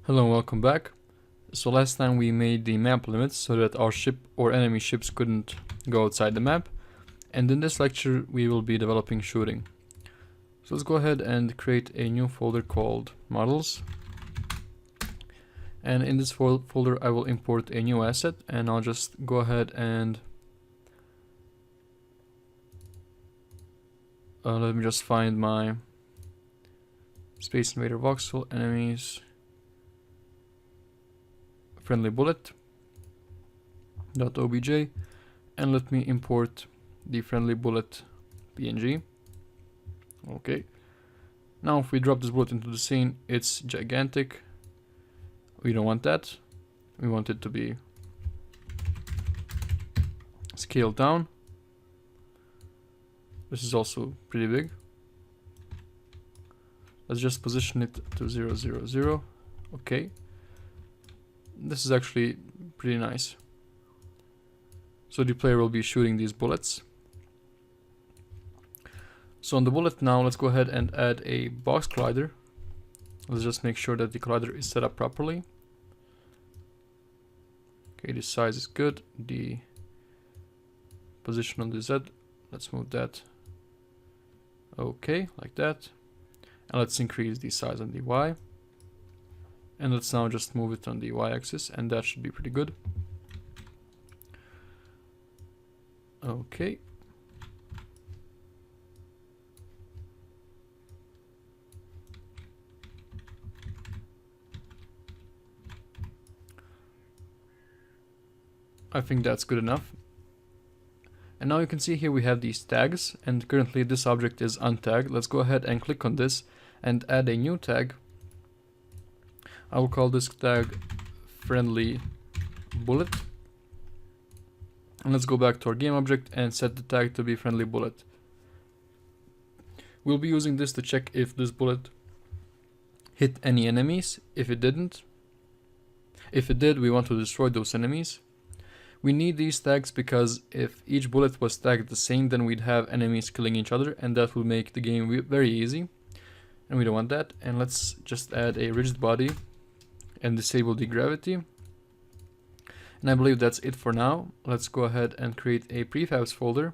Hello and welcome back. So last time we made the map limits so that our ship or enemy ships couldn't go outside the map, and in this lecture we will be developing shooting. So let's go ahead and create a new folder called models, and in this folder I will import a new asset, and I'll just go ahead and let me just find my Space Invader voxel enemies friendly bullet .obj, and let me import the friendly bullet png. Okay, now if we drop this bullet into the scene, it's gigantic. We don't want that. We want it to be scaled down. This is also pretty big. Let's just position it to 0, 0, 0. Okay, this is actually pretty nice. So the player will be shooting these bullets. So on the bullet now, let's go ahead and add a box collider. Let's just make sure that the collider is set up properly. Okay, the size is good. The position on the Z, let's move that. Okay, like that. And let's increase the size on the Y. And let's now just move it on the Y-axis, and that should be pretty good. Okay. I think that's good enough. And now you can see here we have these tags, and currently this object is untagged. Let's go ahead and click on this and add a new tag. I will call this tag friendly bullet. And let's go back to our game object and set the tag to be friendly bullet. We'll be using this to check if this bullet hit any enemies. If it didn't, if it did, we want to destroy those enemies. We need these tags because if each bullet was tagged the same, then we'd have enemies killing each other, and that will make the game very easy. And we don't want that. And let's just add a rigid body and disable the gravity. And I believe that's it for now. Let's go ahead and create a prefabs folder.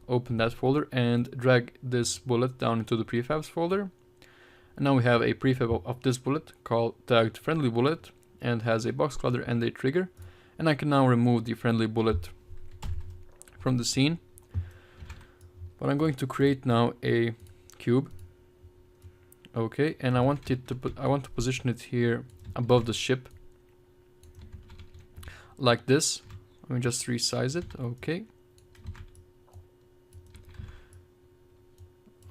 Open that folder and drag this bullet down into the prefabs folder. And now we have a prefab of this bullet called tagged friendly bullet, and has a box collider and a trigger. And I can now remove the friendly bullet from the scene. But I'm going to create now a cube. Okay, and I want to position it here above the ship, like this. Let me just resize it. Okay.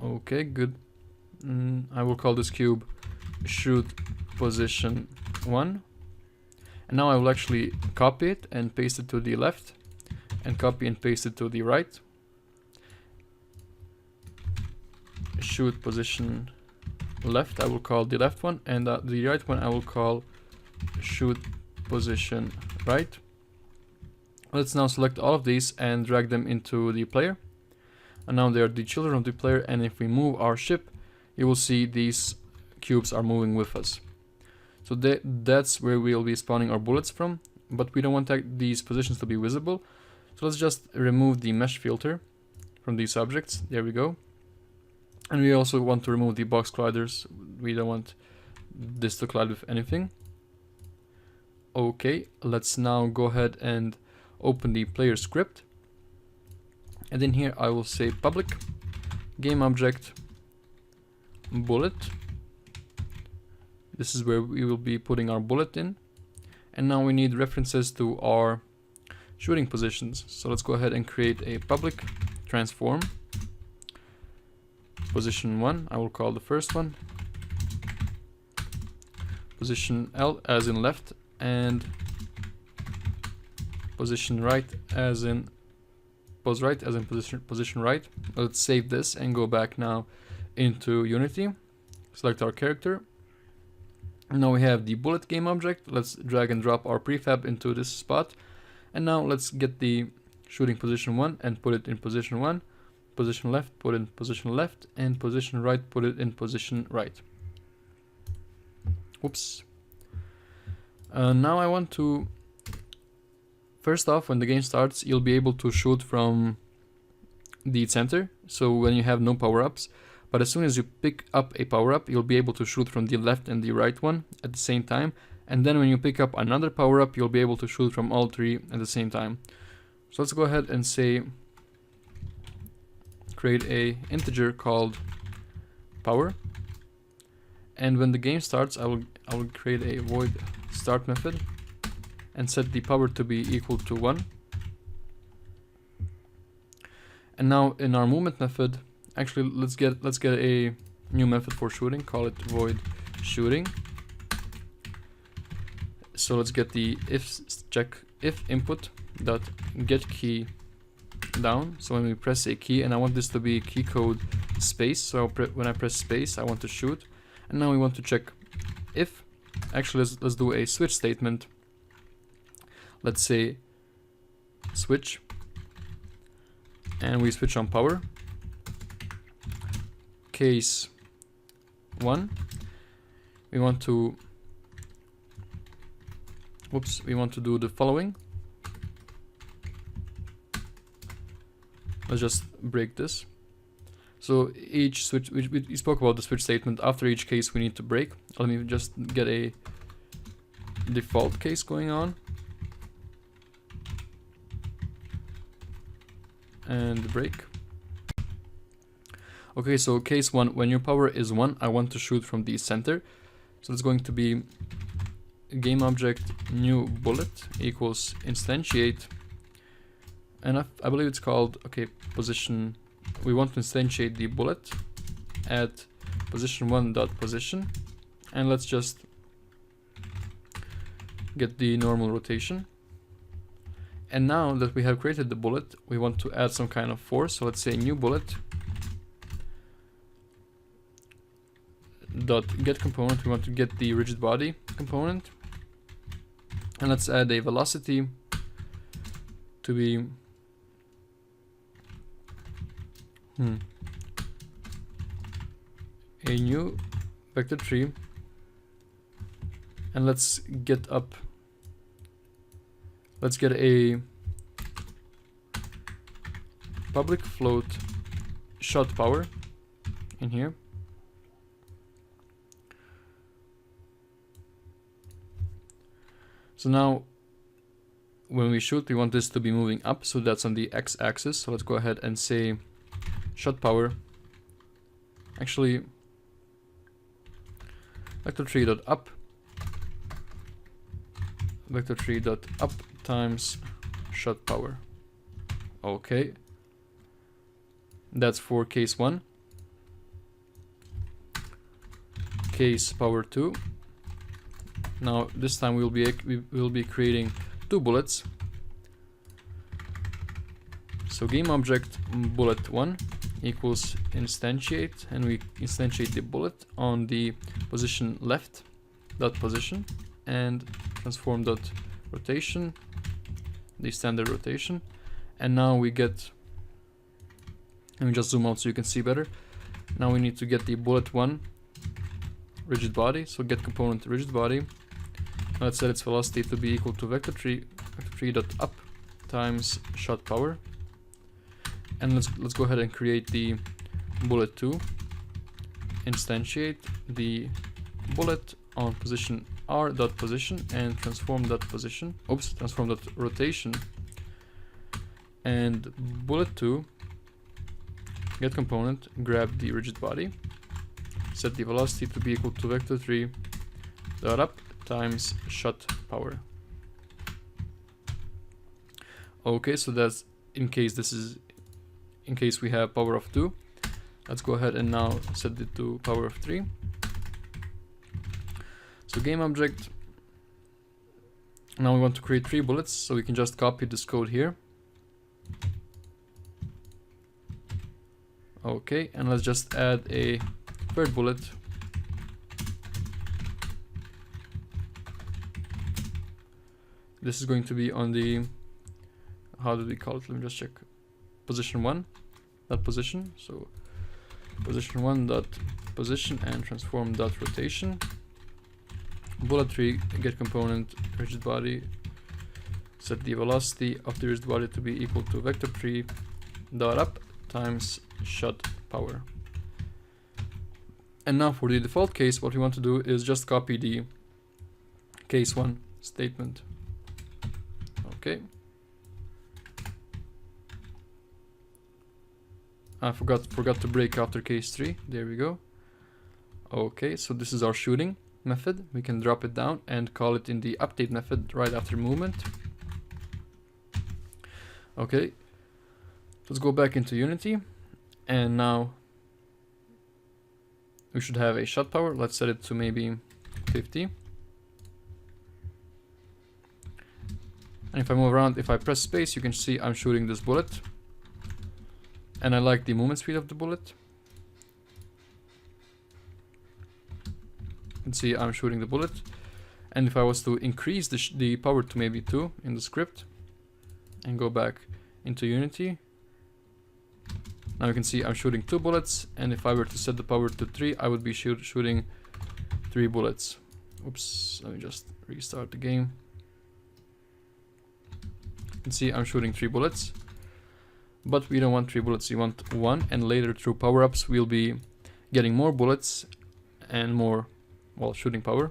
Okay, good. I will call this cube shoot position 1. And now I will actually copy it and paste it to the left, and copy and paste it to the right. Shoot position left, I will call the left one, and the right one I will call shoot position right. Let's now select all of these and drag them into the player. And now they are the children of the player, and if we move our ship, you will see these cubes are moving with us. So that's where we'll be spawning our bullets from, but we don't want these positions to be visible. So let's just remove the mesh filter from these objects. There we go. And we also want to remove the box colliders. We don't want this to collide with anything. Okay, let's now go ahead and open the player script. And in here I will say public game object bullet. This is where we will be putting our bullet in. And now we need references to our shooting positions. So let's go ahead and create a public transform. Position 1, I will call the first one. Position L as in left, and position right as in position right. Let's save this and go back now into Unity. Select our character. Now we have the bullet game object. Let's drag and drop our prefab into this spot. And now let's get the shooting position 1 and put it in position 1. Position left, put it in position left, and position right, put it in position right. Whoops. Now I want to, first off, when the game starts, you'll be able to shoot from the center, so when you have no power-ups, but as soon as you pick up a power-up, you'll be able to shoot from the left and the right one at the same time, and then when you pick up another power-up, you'll be able to shoot from all three at the same time. So let's go ahead and say, create a integer called power, and when the game starts, I will create a void start method and set the power to be equal to 1. And now in our movement method, actually let's get a new method for shooting, call it void shooting. So let's get the if input dot get key down. So when we press a key, and I want this to be key code space, so when I press space I want to shoot. And now we want to check if, actually let's do a switch statement. Let's say switch, and we switch on power. Case 1, we want to do the following. Let's just break this. So each switch, we spoke about the switch statement. After each case we need to break. Let me just get a default case going on. And break. Okay, so case 1, when your power is 1, I want to shoot from the center. So it's going to be game object new bullet equals instantiate, and I believe it's called, okay, position. We want to instantiate the bullet at position 1 dot position, and let's just get the normal rotation. And now that we have created the bullet, we want to add some kind of force. So let's say new bullet dot get component. We want to get the rigid body component, and let's add a velocity to be a new vector tree, and let's get a public float shot power in here. So now when we shoot, we want this to be moving up, so that's on the x-axis. So let's go ahead and say shot power, actually vector tree dot up times shot power. Okay, that's for case 1. Case power 2. Now this time we will be creating 2 bullets. So game object bullet 1 equals instantiate, and we instantiate the bullet on the position left dot position and transform dot rotation, the standard rotation. And now we get, let me just zoom out so you can see better. Now we need to get the bullet 1 rigid body, so get component rigid body. Let's set its velocity to be equal to vector tree dot up times shot power. And let's go ahead and create the bullet 2, instantiate the bullet on position r dot position and transform dot position, transform dot rotation, and bullet 2 get component, grab the rigid body, set the velocity to be equal to vector 3 dot up times shot power. Okay, so that's in case we have power of 2. Let's go ahead and now set it to power of 3. So game object, now we want to create 3 bullets, so we can just copy this code here. Okay, and let's just add a third bullet. This is going to be on the, how do we call it? Let me just check. Position 1 dot position. So position 1 dot position and transform dot rotation. bullet tree, get component, rigid body, set the velocity of the rigid body to be equal to vector 3 dot up times shut power. And now for the default case, what we want to do is just copy the case 1 statement. Okay. I forgot to break after case 3. There we go. Okay, so this is our shooting method. We can drop it down and call it in the update method right after movement. Okay, let's go back into Unity, and now we should have a shot power. Let's set it to maybe 50. And if I move around, if I press space, you can see I'm shooting this bullet. And I like the movement speed of the bullet. You can see I'm shooting the bullet. And if I was to increase the power to maybe 2 in the script and go back into Unity, now you can see I'm shooting 2 bullets. And if I were to set the power to 3, I would be shooting 3 bullets. Oops, let me just restart the game. You can see I'm shooting 3 bullets. But we don't want 3 bullets, we want 1, and later through power-ups we'll be getting more bullets and more, well, shooting power.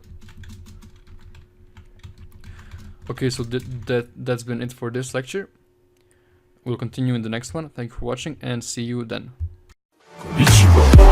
Okay, so that's been it for this lecture. We'll continue in the next one. Thank you for watching and see you then. Konnichiwa.